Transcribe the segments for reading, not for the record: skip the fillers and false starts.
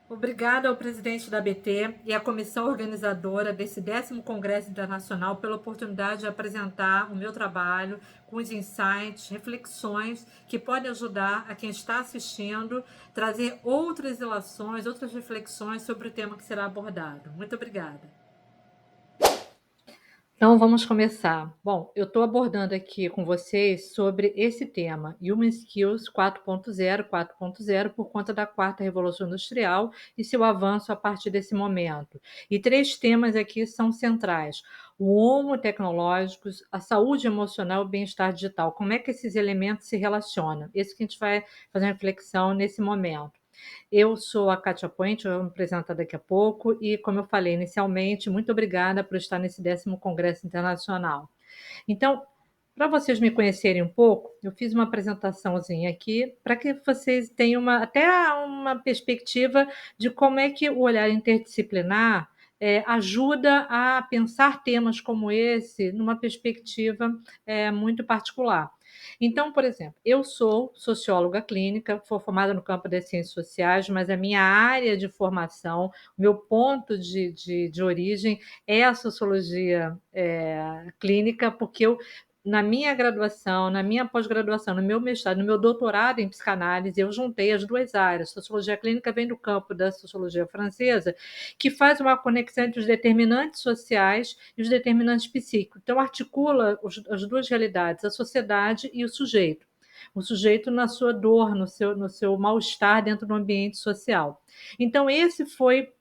Obrigada ao presidente da ABT e à comissão organizadora desse 10º Congresso Internacional pela oportunidade de apresentar o meu trabalho com os insights, reflexões que podem ajudar a quem está assistindo, trazer outras ilações, outras reflexões sobre o tema que será abordado. Muito obrigada. Então, vamos começar. Bom, eu estou abordando aqui com vocês sobre esse tema, Human Skills 4.0, por conta da quarta revolução industrial e seu avanço a partir desse momento. E 3 temas aqui são centrais: o homo tecnológicos, a saúde emocional e o bem-estar digital. Como é que esses elementos se relacionam? Isso que a gente vai fazer uma reflexão nesse momento. Eu sou a Kátia Poente, eu vou me apresentar daqui a pouco, e como eu falei inicialmente, muito obrigada por estar nesse 10º Congresso Internacional. Então, para vocês me conhecerem um pouco, eu fiz uma apresentaçãozinha aqui para que vocês tenham até uma perspectiva de como é que o olhar interdisciplinar ajuda a pensar temas como esse numa perspectiva muito particular. Então, por exemplo, eu sou socióloga clínica, sou formada no campo das ciências sociais, mas a minha área de formação, o meu ponto de origem é a sociologia clínica, porque eu, na minha graduação, na minha pós-graduação, no meu mestrado, no meu doutorado em psicanálise, eu juntei as 2 áreas. Sociologia clínica vem do campo da sociologia francesa, que faz uma conexão entre os determinantes sociais e os determinantes psíquicos. Então, articula as 2 realidades, a sociedade e o sujeito. O sujeito na sua dor, no seu mal-estar dentro do ambiente social. Então, esse foi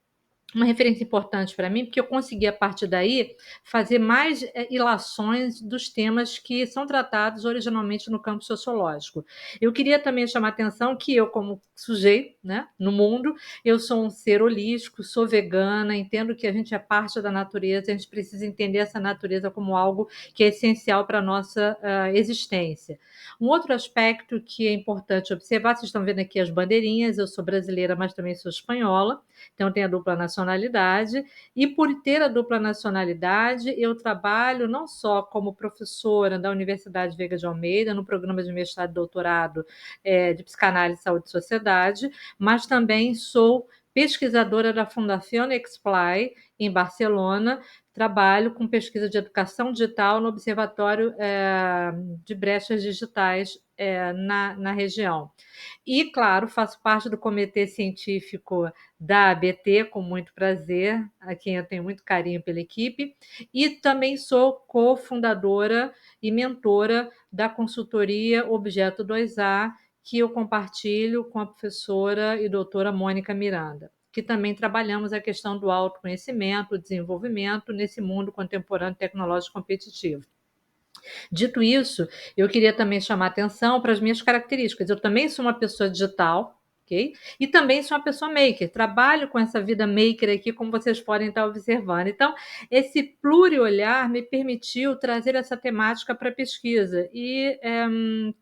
uma referência importante para mim, porque eu consegui, a partir daí, fazer mais ilações dos temas que são tratados originalmente no campo sociológico. Eu queria também chamar a atenção que eu, como sujeito, né, no mundo, eu sou um ser holístico, sou vegana, entendo que a gente é parte da natureza, a gente precisa entender essa natureza como algo que é essencial para a nossa existência. Um outro aspecto que é importante observar, vocês estão vendo aqui as bandeirinhas, eu sou brasileira, mas também sou espanhola, então tem a dupla nacionalidade, e por ter a dupla nacionalidade, eu trabalho não só como professora da Universidade Veiga de Almeida, no programa de mestrado e doutorado de Psicanálise, Saúde e Sociedade, mas também sou pesquisadora da Fundación Exply, em Barcelona, trabalho com pesquisa de educação digital no Observatório de Brechas Digitais na região. E, claro, faço parte do comitê científico da ABT, com muito prazer, a quem eu tenho muito carinho pela equipe, e também sou cofundadora e mentora da consultoria Objeto 2A, que eu compartilho com a professora e doutora Mônica Miranda, que também trabalhamos a questão do autoconhecimento, o desenvolvimento nesse mundo contemporâneo tecnológico competitivo. Dito isso, eu queria também chamar atenção para as minhas características. Eu também sou uma pessoa digital, ok? E também sou uma pessoa maker. Trabalho com essa vida maker aqui, como vocês podem estar observando. Então, esse pluriolhar me permitiu trazer essa temática para a pesquisa e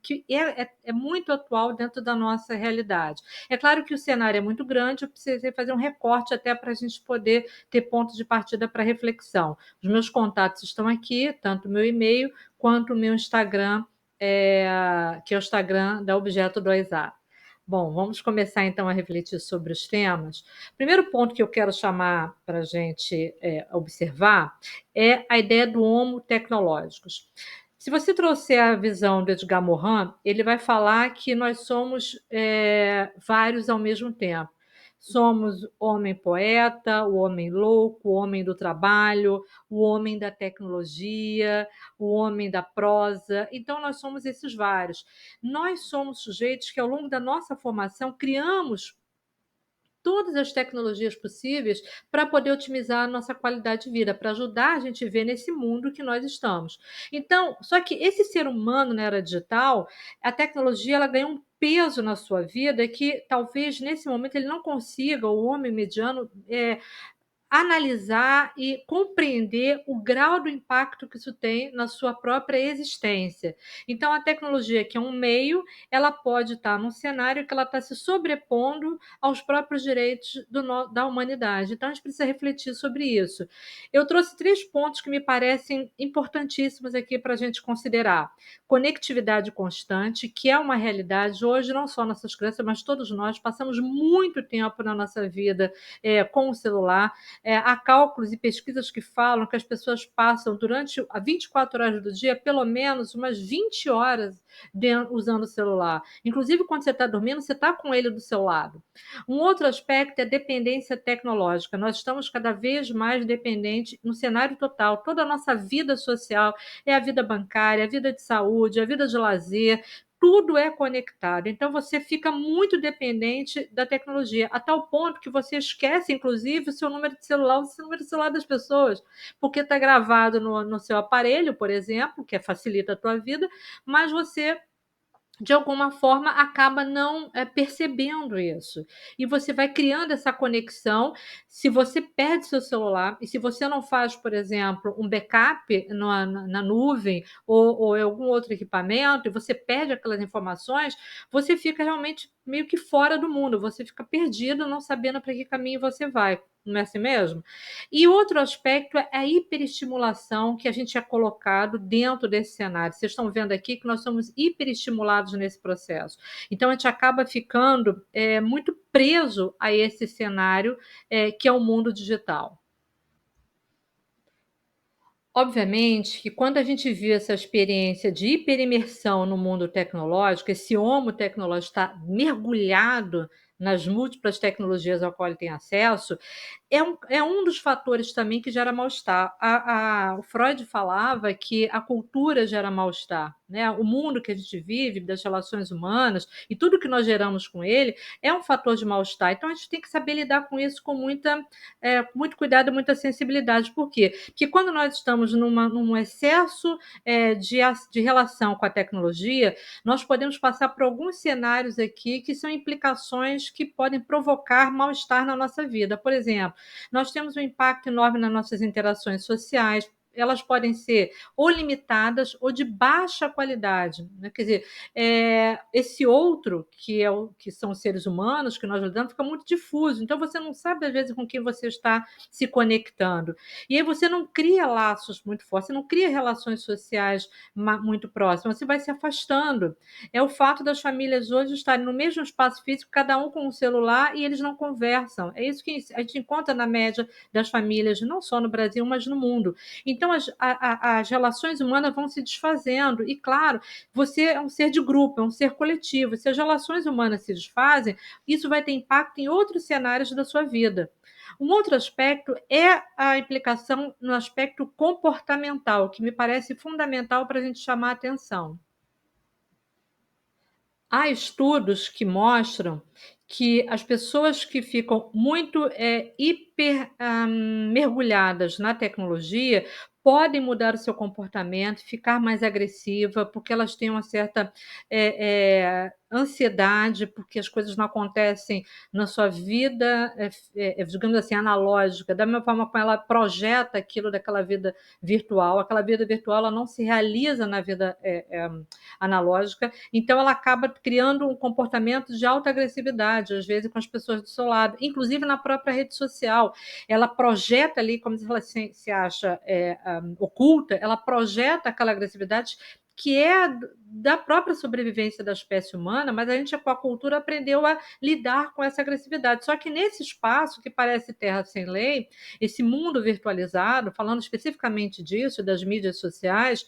que é muito atual dentro da nossa realidade. É claro que o cenário é muito grande, eu precisei fazer um recorte até para a gente poder ter pontos de partida para reflexão. Os meus contatos estão aqui, tanto o meu e-mail quanto o meu Instagram, que é o Instagram da Objeto 2A. Bom, vamos começar então a refletir sobre os temas. O primeiro ponto que eu quero chamar para a gente observar é a ideia do homo tecnológicos. Se você trouxer a visão do Edgar Morin, ele vai falar que nós somos vários ao mesmo tempo. Somos o homem poeta, o homem louco, o homem do trabalho, o homem da tecnologia, o homem da prosa. Então, nós somos esses vários. Nós somos sujeitos que, ao longo da nossa formação, criamos todas as tecnologias possíveis para poder otimizar a nossa qualidade de vida, para ajudar a gente a ver nesse mundo que nós estamos. Então, só que esse ser humano na era digital, a tecnologia ela ganha um peso na sua vida que talvez nesse momento ele não consiga, o homem mediano, analisar e compreender o grau do impacto que isso tem na sua própria existência. Então, a tecnologia, que é um meio, ela pode estar num cenário que ela está se sobrepondo aos próprios direitos da humanidade. Então, a gente precisa refletir sobre isso. Eu trouxe 3 pontos que me parecem importantíssimos aqui para a gente considerar. Conectividade constante, que é uma realidade hoje, não só nossas crianças, mas todos nós passamos muito tempo na nossa vida com o celular. Há cálculos e pesquisas que falam que as pessoas passam durante 24 horas do dia, pelo menos umas 20 horas usando o celular. Inclusive, quando você está dormindo, você está com ele do seu lado. Um outro aspecto é a dependência tecnológica. Nós estamos cada vez mais dependentes no cenário total. Toda a nossa vida social é a vida bancária, a vida de saúde, a vida de lazer, tudo é conectado. Então você fica muito dependente da tecnologia, a tal ponto que você esquece, inclusive, o seu número de celular, o número de celular das pessoas, porque está gravado no seu aparelho, por exemplo, que facilita a tua vida, mas você de alguma forma acaba não percebendo isso. E você vai criando essa conexão. Se você perde seu celular e se você não faz, por exemplo, um backup na nuvem ou em algum outro equipamento, e você perde aquelas informações, você fica realmente meio que fora do mundo, você fica perdido, não sabendo para que caminho você vai. Não é assim mesmo? E outro aspecto é a hiperestimulação que a gente é colocado dentro desse cenário. Vocês estão vendo aqui que nós somos hiperestimulados nesse processo. Então, a gente acaba ficando muito preso a esse cenário que é o mundo digital. Obviamente que quando a gente viu essa experiência de hiperimersão no mundo tecnológico, esse homo tecnológico está mergulhado nas múltiplas tecnologias ao qual ele tem acesso, é um dos fatores também que gera mal-estar. O Freud falava que a cultura gera mal-estar, né? O mundo que a gente vive, das relações humanas e tudo que nós geramos com ele é um fator de mal-estar. Então a gente tem que saber lidar com isso com muito cuidado e muita sensibilidade. Por quê? Porque quando nós estamos num excesso de relação com a tecnologia, nós podemos passar por alguns cenários aqui que são implicações que podem provocar mal-estar na nossa vida. Por exemplo, nós temos um impacto enorme nas nossas interações sociais. Elas podem ser ou limitadas ou de baixa qualidade, né? Quer dizer, esse outro, que são os seres humanos que nós lidamos, fica muito difuso. Então, você não sabe, às vezes, com quem você está se conectando. E aí você não cria laços muito fortes, você não cria relações sociais muito próximas, você vai se afastando. É o fato das famílias hoje estarem no mesmo espaço físico, cada um com um celular, e eles não conversam. É isso que a gente encontra na média das famílias, não só no Brasil, mas no mundo. Então, as relações humanas vão se desfazendo. E, claro, você é um ser de grupo, é um ser coletivo. Se as relações humanas se desfazem, isso vai ter impacto em outros cenários da sua vida. Um outro aspecto é a implicação no aspecto comportamental, que me parece fundamental para a gente chamar a atenção. Há estudos que mostram que as pessoas que ficam muito mergulhadas na tecnologia podem mudar o seu comportamento, ficar mais agressiva, porque elas têm uma certa ansiedade, porque as coisas não acontecem na sua vida, digamos assim, analógica, da mesma forma como ela projeta aquilo daquela vida virtual. Aquela vida virtual ela não se realiza na vida analógica, então ela acaba criando um comportamento de alta agressividade, às vezes com as pessoas do seu lado, inclusive na própria rede social. Ela projeta ali, como se ela se acha oculta, ela projeta aquela agressividade que é da própria sobrevivência da espécie humana, mas a gente, com a cultura, aprendeu a lidar com essa agressividade. Só que nesse espaço, que parece terra sem lei, esse mundo virtualizado, falando especificamente disso, das mídias sociais,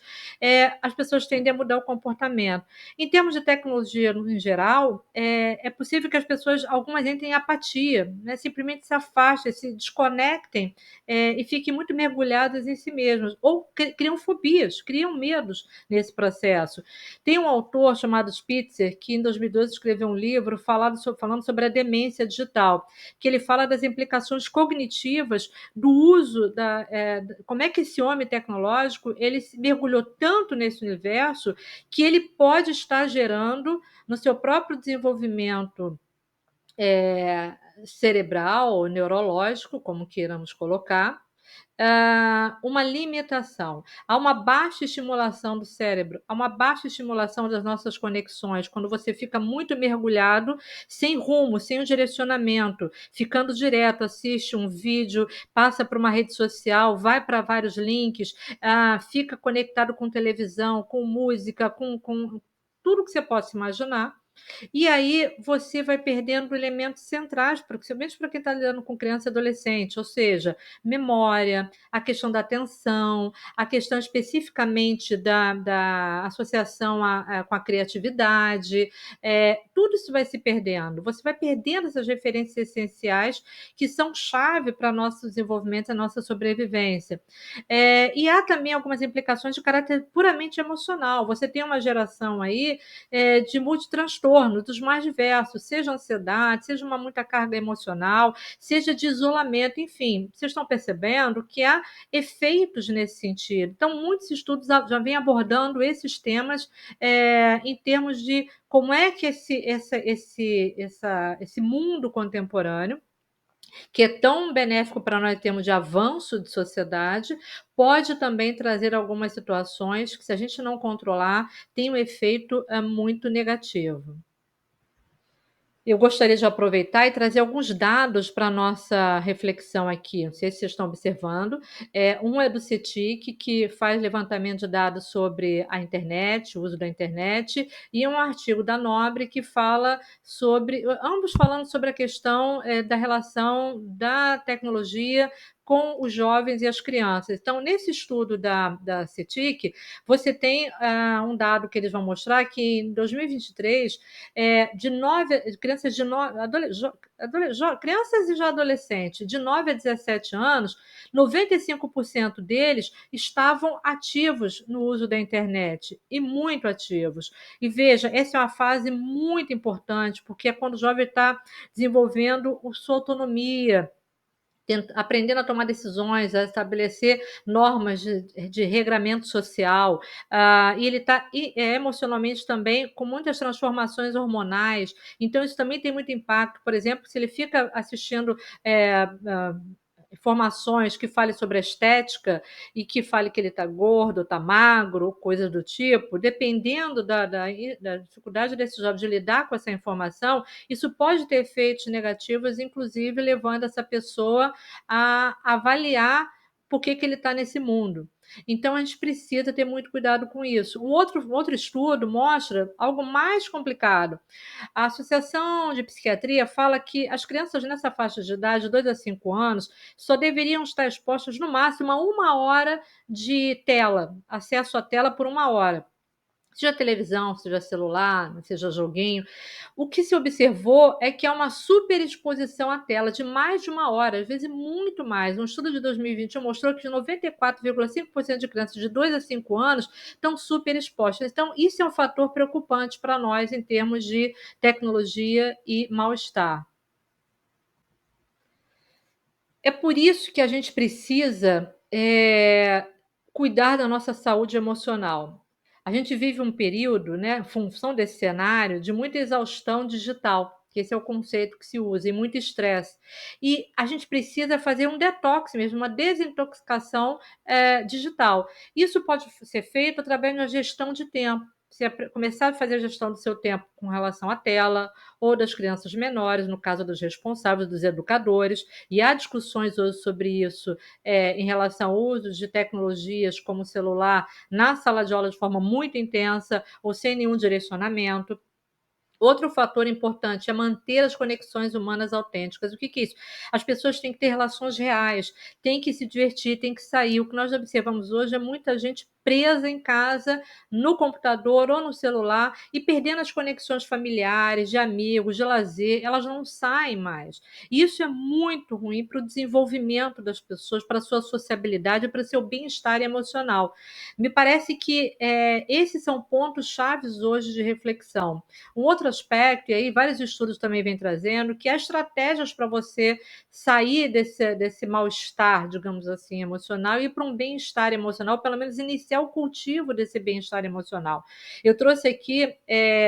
as pessoas tendem a mudar o comportamento. Em termos de tecnologia, em geral, é possível que as pessoas, algumas entrem em apatia, né? Simplesmente se afastem, se desconectem e fiquem muito mergulhadas em si mesmas, ou criam fobias, criam medos nesse processo. Tem um autor chamado Spitzer, que em 2012 escreveu um livro falando sobre a demência digital, que ele fala das implicações cognitivas do uso como é que esse homem tecnológico ele se mergulhou tanto nesse universo que ele pode estar gerando no seu próprio desenvolvimento cerebral ou neurológico, como queiramos colocar, uma limitação. Há uma baixa estimulação do cérebro, há uma baixa estimulação das nossas conexões, quando você fica muito mergulhado, sem rumo, sem um direcionamento, ficando direto, assiste um vídeo, passa por uma rede social, vai para vários links, fica conectado com televisão, com música, com tudo que você possa imaginar. E aí você vai perdendo elementos centrais, principalmente para quem está lidando com criança e adolescente, ou seja, memória, a questão da atenção, a questão especificamente da associação com a criatividade, tudo isso vai se perdendo. Você vai perdendo essas referências essenciais que são chave para nosso desenvolvimento, a nossa sobrevivência. E há também algumas implicações de caráter puramente emocional. Você tem uma geração aí de multitranstornos, dos mais diversos, seja ansiedade, seja uma muita carga emocional, seja de isolamento, enfim. Vocês estão percebendo que há efeitos nesse sentido. Então, muitos estudos já vêm abordando esses temas em termos de como é que esse mundo contemporâneo, que é tão benéfico para nós em termos de avanço de sociedade, pode também trazer algumas situações que, se a gente não controlar, tem um efeito muito negativo. Eu gostaria de aproveitar e trazer alguns dados para a nossa reflexão aqui. Não sei se vocês estão observando. Um é do CETIC, que faz levantamento de dados sobre a internet, o uso da internet, e um artigo da Nobre que fala sobre, ambos falando sobre a questão da relação da tecnologia com os jovens e as crianças. Então, nesse estudo da CETIC, você tem um dado que eles vão mostrar que em 2023 de 9 crianças de 9, crianças e já adolescentes de 9 a 17 anos, 95% deles estavam ativos no uso da internet, e muito ativos. E veja, essa é uma fase muito importante, porque é quando o jovem está desenvolvendo a sua autonomia, aprendendo a tomar decisões, a estabelecer normas de regramento social, e ele está emocionalmente também com muitas transformações hormonais, então isso também tem muito impacto, por exemplo, se ele fica assistindo informações que falem sobre a estética e que fale que ele está gordo, está magro, coisas do tipo, dependendo da dificuldade desse jovem de lidar com essa informação, isso pode ter efeitos negativos, inclusive levando essa pessoa a avaliar por que ele está nesse mundo. Então, a gente precisa ter muito cuidado com isso. Um outro estudo mostra algo mais complicado. A Associação de Psiquiatria fala que as crianças nessa faixa de idade, de 2 a 5 anos, só deveriam estar expostas no máximo a 1 hora de tela, acesso à tela por 1 hora. Seja televisão, seja celular, seja joguinho. O que se observou é que há uma superexposição à tela de mais de 1 hora, às vezes muito mais. Um estudo de 2021 mostrou que 94,5% de crianças de 2 a 5 anos estão superexpostas. Então, isso é um fator preocupante para nós em termos de tecnologia e mal-estar. É por isso que a gente precisa cuidar da nossa saúde emocional. A gente vive um período, né, em função desse cenário, de muita exaustão digital, que esse é o conceito que se usa, e muito estresse. E a gente precisa fazer um detox mesmo, uma desintoxicação digital. Isso pode ser feito através de uma gestão de tempo. Você começar a fazer a gestão do seu tempo com relação à tela, ou das crianças menores, no caso dos responsáveis, dos educadores, e há discussões hoje sobre isso em relação ao uso de tecnologias como o celular na sala de aula de forma muito intensa ou sem nenhum direcionamento. Outro fator importante é manter as conexões humanas autênticas. O que é isso? As pessoas têm que ter relações reais, têm que se divertir, têm que sair. O que nós observamos hoje é muita gente presa em casa, no computador ou no celular, e perdendo as conexões familiares, de amigos, de lazer, elas não saem mais. Isso é muito ruim para o desenvolvimento das pessoas, para a sua sociabilidade, para o seu bem-estar emocional. Me parece que esses são pontos chaves hoje de reflexão. Um outro aspecto, e aí vários estudos também vêm trazendo, que há estratégias para você sair desse mal-estar, digamos assim, emocional, e ir para um bem-estar emocional, pelo menos iniciar é o cultivo desse bem-estar emocional. Eu trouxe aqui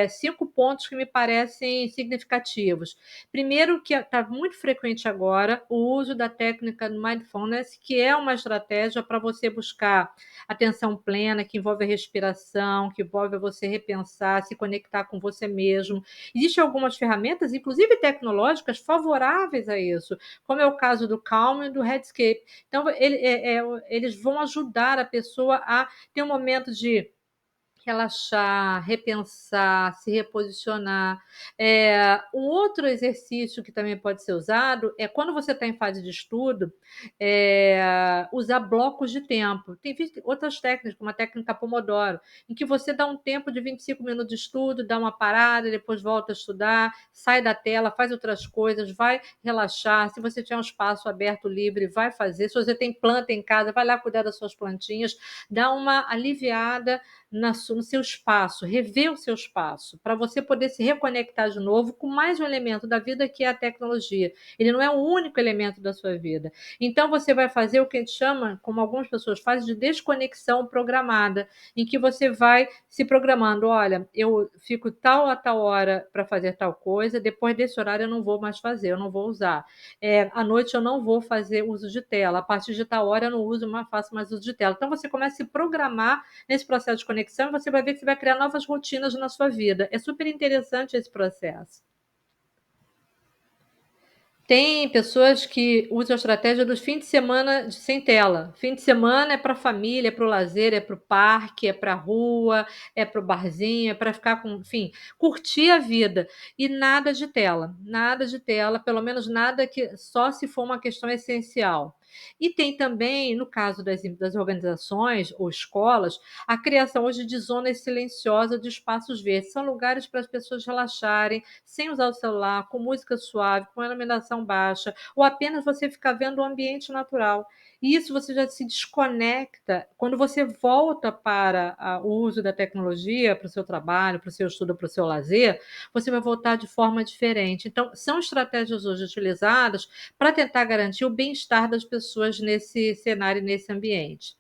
5 pontos que me parecem significativos. Primeiro, que está muito frequente agora o uso da técnica do mindfulness, que é uma estratégia para você buscar atenção plena, que envolve a respiração, que envolve você repensar, se conectar com você mesmo. Existem algumas ferramentas, inclusive tecnológicas, favoráveis a isso, como é o caso do Calm e do Headscape. Então, eles vão ajudar a pessoa a ter um momento de relaxar, repensar, se reposicionar. Um outro exercício que também pode ser usado é quando você está em fase de estudo, usar blocos de tempo. Tem outras técnicas, como a técnica Pomodoro, em que você dá um tempo de 25 minutos de estudo, dá uma parada, depois volta a estudar, sai da tela, faz outras coisas, vai relaxar. Se você tiver um espaço aberto, livre, vai fazer. Se você tem planta em casa, vai lá cuidar das suas plantinhas, dá uma aliviada no seu espaço, rever o seu espaço, para você poder se reconectar de novo com mais um elemento da vida, que é a tecnologia. Ele não é o único elemento da sua vida. Então, você vai fazer o que a gente chama, como algumas pessoas fazem, de desconexão programada, em que você vai se programando. Olha, eu fico tal a tal hora para fazer tal coisa, depois desse horário eu não vou mais fazer, eu não vou usar. À noite eu não vou fazer uso de tela, a partir de tal hora eu não uso, mas faço mais uso de tela. Então, você começa a se programar nesse processo de conexão, você vai ver que você vai criar novas rotinas na sua vida. É super interessante esse processo. Tem pessoas que usam a estratégia dos fins de semana sem tela. Fim de semana é para a família, é para o lazer, é para o parque, é para a rua, é para o barzinho, é para ficar com, enfim, curtir a vida. E nada de tela, pelo menos nada que só se for uma questão essencial. E tem também, no caso das organizações ou escolas, a criação hoje de zonas silenciosas de espaços verdes. São lugares para as pessoas relaxarem, sem usar o celular, com música suave, com iluminação baixa, ou apenas você ficar vendo o ambiente natural. E isso você já se desconecta. Quando você volta para o uso da tecnologia, para o seu trabalho, para o seu estudo, para o seu lazer, você vai voltar de forma diferente. Então, são estratégias hoje utilizadas para tentar garantir o bem-estar das pessoas nesse cenário, nesse ambiente.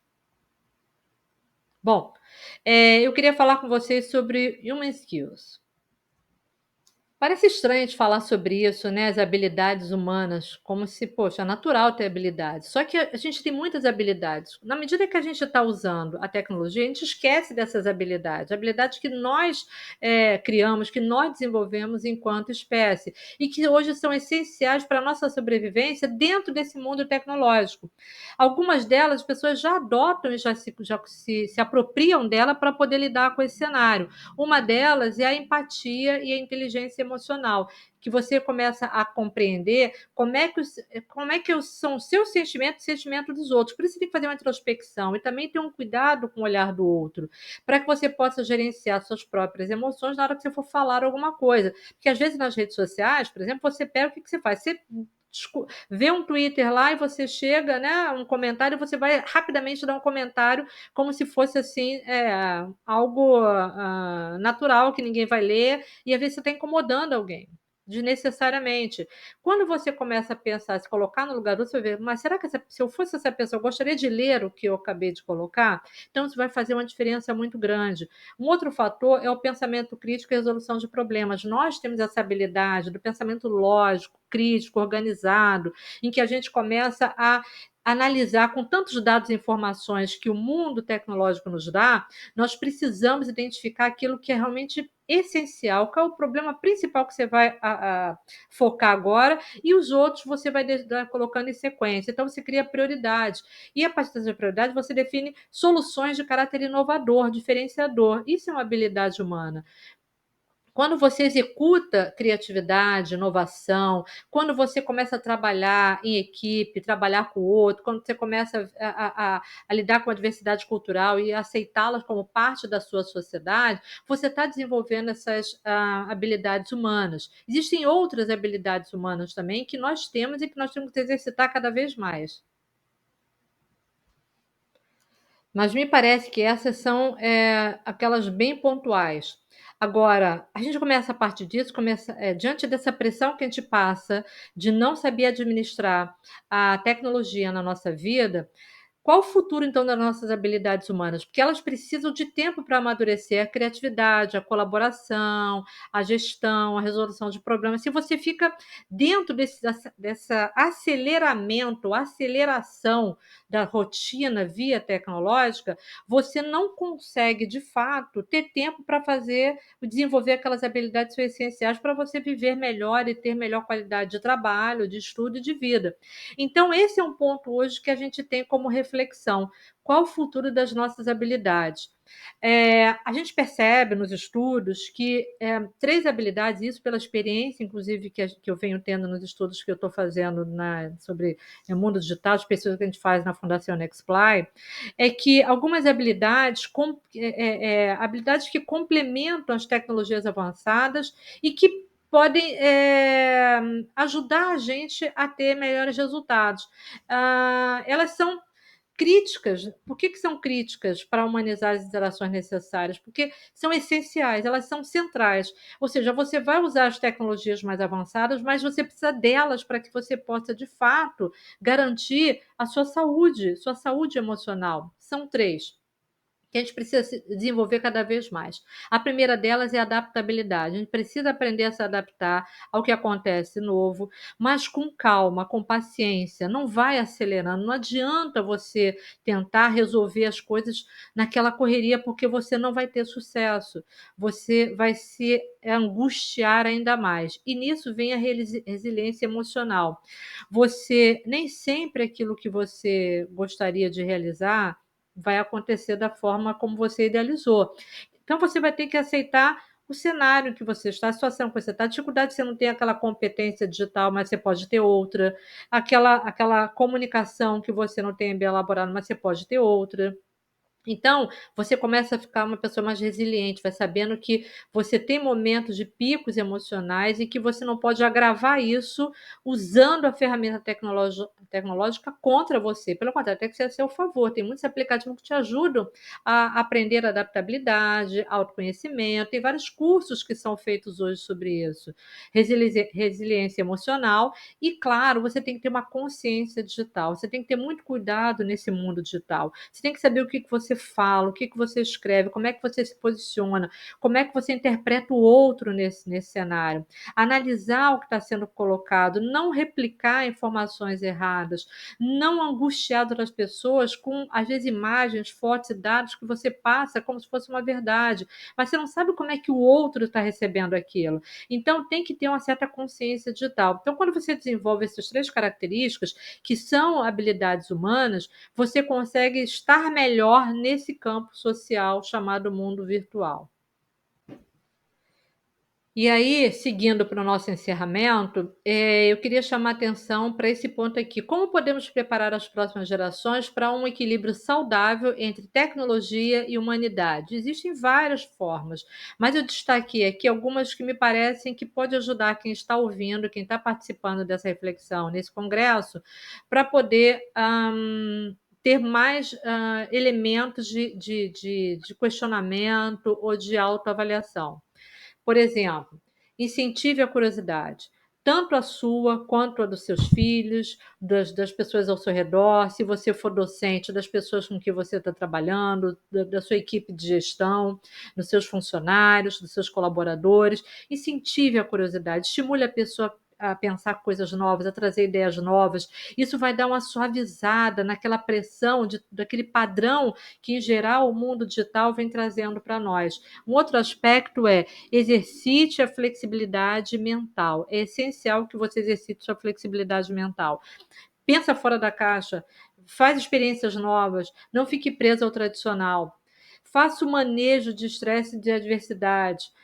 Bom, eu queria falar com vocês sobre Human Skills. Parece estranho a gente falar sobre isso, né, as habilidades humanas, como se, poxa, é natural ter habilidades. Só que a gente tem muitas habilidades. Na medida que a gente está usando a tecnologia, a gente esquece dessas habilidades que nós criamos, que nós desenvolvemos enquanto espécie, e que hoje são essenciais para a nossa sobrevivência dentro desse mundo tecnológico. Algumas delas, as pessoas já adotam e já se apropriam dela para poder lidar com esse cenário. Uma delas é a empatia e a inteligência emocional, que você começa a compreender são os seus sentimentos e o sentimento dos outros. Por isso você tem que fazer uma introspecção e também ter um cuidado com o olhar do outro, para que você possa gerenciar suas próprias emoções na hora que você for falar alguma coisa. Porque às vezes nas redes sociais, por exemplo, você pega, o que você faz? Você vê um Twitter lá e você chega, né, um comentário, você vai rapidamente dar um comentário como se fosse assim, algo natural que ninguém vai ler, e às vezes você está incomodando alguém desnecessariamente. Quando você começa a pensar, se colocar no lugar do outro, você vê, mas será que se eu fosse essa pessoa, eu gostaria de ler o que eu acabei de colocar? Então isso vai fazer uma diferença muito grande. Um outro fator é o pensamento crítico e resolução de problemas. Nós temos essa habilidade do pensamento lógico, crítico, organizado, em que a gente começa a analisar com tantos dados e informações que o mundo tecnológico nos dá, nós precisamos identificar aquilo que é realmente essencial, qual é o problema principal que você vai focar agora, e os outros você vai colocando em sequência. Então, você cria prioridade. E a partir dessa prioridade, você define soluções de caráter inovador, diferenciador. Isso é uma habilidade humana. Quando você executa criatividade, inovação, quando você começa a trabalhar em equipe, trabalhar com o outro, quando você começa a lidar com a diversidade cultural e aceitá-las como parte da sua sociedade, você está desenvolvendo essas habilidades humanas. Existem outras habilidades humanas também que nós temos e que nós temos que exercitar cada vez mais. Mas me parece que essas são aquelas bem pontuais. Agora, a gente começa a partir disso, diante dessa pressão que a gente passa de não saber administrar a tecnologia na nossa vida, Qual o futuro, então, das nossas habilidades humanas? Porque elas precisam de tempo para amadurecer a criatividade, a colaboração, a gestão, a resolução de problemas. Se você fica dentro dessa aceleramento, aceleração da rotina via tecnológica, você não consegue, de fato, ter tempo para desenvolver aquelas habilidades que são essenciais para você viver melhor e ter melhor qualidade de trabalho, de estudo e de vida. Então, esse é um ponto hoje que a gente tem como reflexão. Qual o futuro das nossas habilidades? A gente percebe nos estudos que 3 habilidades, isso pela experiência, inclusive, que eu venho tendo nos estudos que eu estou fazendo sobre o mundo digital, as pesquisas que a gente faz na Fundação Nextply, é que algumas habilidades, habilidades que complementam as tecnologias avançadas e que podem ajudar a gente a ter melhores resultados. Elas são críticas. Por que são críticas para humanizar as interações necessárias? Porque são essenciais, elas são centrais. Ou seja, você vai usar as tecnologias mais avançadas, mas você precisa delas para que você possa, de fato, garantir a sua saúde emocional. São 3 que a gente precisa se desenvolver cada vez mais. A primeira delas é a adaptabilidade. A gente precisa aprender a se adaptar ao que acontece novo, mas com calma, com paciência. Não vai acelerando. Não adianta você tentar resolver as coisas naquela correria, porque você não vai ter sucesso. Você vai se angustiar ainda mais. E nisso vem a resiliência emocional. Você nem sempre aquilo que você gostaria de realizar vai acontecer da forma como você idealizou. Então, você vai ter que aceitar o cenário que você está, a situação que você está, a dificuldade, você não tem aquela competência digital, mas você pode ter outra, aquela comunicação que você não tem bem elaborada, mas você pode ter outra. Então, você começa a ficar uma pessoa mais resiliente, vai sabendo que você tem momentos de picos emocionais e que você não pode agravar isso usando a ferramenta tecnológica contra você. Pelo contrário, tem que ser a seu favor. Tem muitos aplicativos que te ajudam a aprender adaptabilidade, autoconhecimento. Tem vários cursos que são feitos hoje sobre isso. Resiliência emocional e, claro, você tem que ter uma consciência digital. Você tem que ter muito cuidado nesse mundo digital. Você tem que saber o que você fala, o que você escreve, como é que você se posiciona, como é que você interpreta o outro nesse cenário. Analisar o que está sendo colocado, não replicar informações erradas, não angustiar outras pessoas com, às vezes, imagens, fotos e dados que você passa como se fosse uma verdade, mas você não sabe como é que o outro está recebendo aquilo. Então, tem que ter uma certa consciência digital. Então, quando você desenvolve essas 3 características, que são habilidades humanas, você consegue estar melhor nesse campo social chamado mundo virtual. E aí, seguindo para o nosso encerramento, eu queria chamar atenção para esse ponto aqui. Como podemos preparar as próximas gerações para um equilíbrio saudável entre tecnologia e humanidade? Existem várias formas, mas eu destaquei aqui algumas que me parecem que pode ajudar quem está ouvindo, quem está participando dessa reflexão nesse congresso, para poder ter mais elementos de questionamento ou de autoavaliação. Por exemplo, incentive a curiosidade, tanto a sua quanto a dos seus filhos, das pessoas ao seu redor, se você for docente, das pessoas com que você está trabalhando, da sua equipe de gestão, dos seus funcionários, dos seus colaboradores. Incentive a curiosidade, estimule a pessoa a pensar coisas novas, a trazer ideias novas. Isso vai dar uma suavizada naquela pressão daquele padrão que, em geral, o mundo digital vem trazendo para nós. Um outro aspecto é: exercite a flexibilidade mental. É essencial que você exercite sua flexibilidade mental. Pensa fora da caixa, faz experiências novas, não fique preso ao tradicional. Faça o manejo de estresse e de adversidade.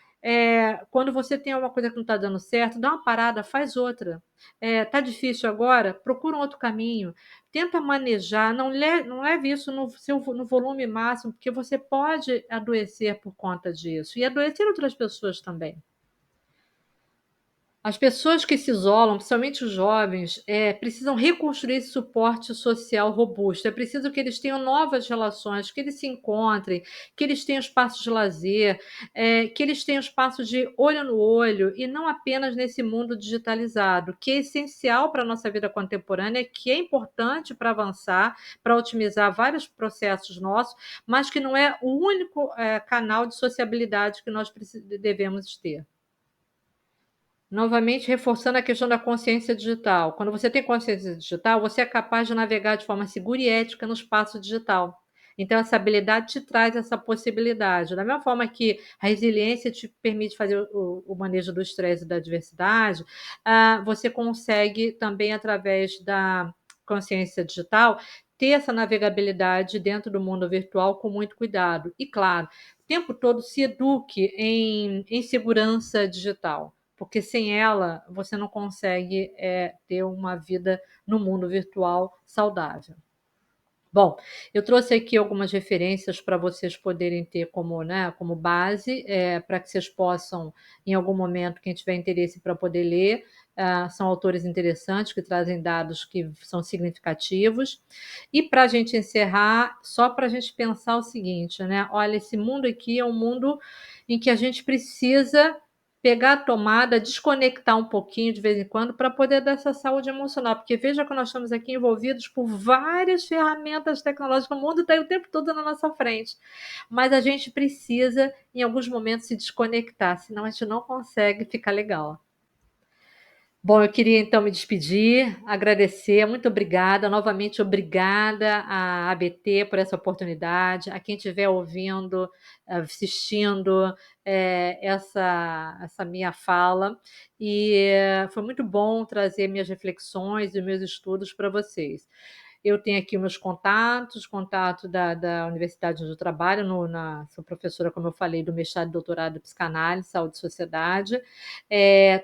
Quando você tem uma coisa que não está dando certo, dá uma parada, faz outra. Está difícil agora? Procura um outro caminho. Tenta manejar, não leve isso no volume máximo, porque você pode adoecer por conta disso e adoecer outras pessoas também. As pessoas que se isolam, principalmente os jovens, precisam reconstruir esse suporte social robusto. É preciso que eles tenham novas relações, que eles se encontrem, que eles tenham espaços de lazer, que eles tenham espaço de olho no olho e não apenas nesse mundo digitalizado, que é essencial para a nossa vida contemporânea, que é importante para avançar, para otimizar vários processos nossos, mas que não é o único, canal de sociabilidade que nós devemos ter. Novamente reforçando a questão da consciência digital. Quando você tem consciência digital, você é capaz de navegar de forma segura e ética no espaço digital. Então, essa habilidade te traz essa possibilidade. Da mesma forma que a resiliência te permite fazer o manejo do estresse e da adversidade, você consegue também, através da consciência digital, ter essa navegabilidade dentro do mundo virtual com muito cuidado. E, claro, o tempo todo se eduque em segurança digital, porque sem ela você não consegue ter uma vida no mundo virtual saudável. Bom, eu trouxe aqui algumas referências para vocês poderem ter como, né, como base, para que vocês possam, em algum momento, quem tiver interesse para poder ler, são autores interessantes que trazem dados que são significativos. E para a gente encerrar, só para a gente pensar o seguinte, né? Olha, esse mundo aqui é um mundo em que a gente precisa pegar a tomada, desconectar um pouquinho de vez em quando para poder dar essa saúde emocional, porque veja que nós estamos aqui envolvidos por várias ferramentas tecnológicas, o mundo está o tempo todo na nossa frente, mas a gente precisa, em alguns momentos, se desconectar, senão a gente não consegue ficar legal. Bom, eu queria então me despedir, agradecer, muito obrigada, novamente obrigada à ABT por essa oportunidade, a quem estiver ouvindo, assistindo, essa minha fala, e foi muito bom trazer minhas reflexões e meus estudos para vocês. Eu tenho aqui meus contatos, contato da universidade onde eu trabalho, sou professora, como eu falei, do mestrado e doutorado em psicanálise, saúde e sociedade.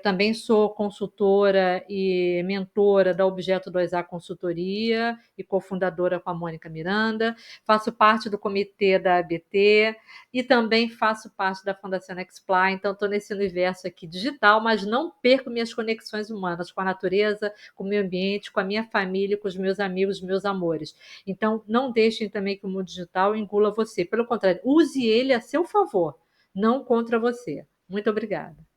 Também sou consultora e mentora da Objeto 2A Consultoria e cofundadora com a Mônica Miranda. Faço parte do comitê da ABT e também faço parte da Fundação Exply, então estou nesse universo aqui digital, mas não perco minhas conexões humanas com a natureza, com o meio ambiente, com a minha família, com os meus amigos, meus amores. Então, não deixem também que o mundo digital engula você. Pelo contrário, use ele a seu favor, não contra você. Muito obrigada.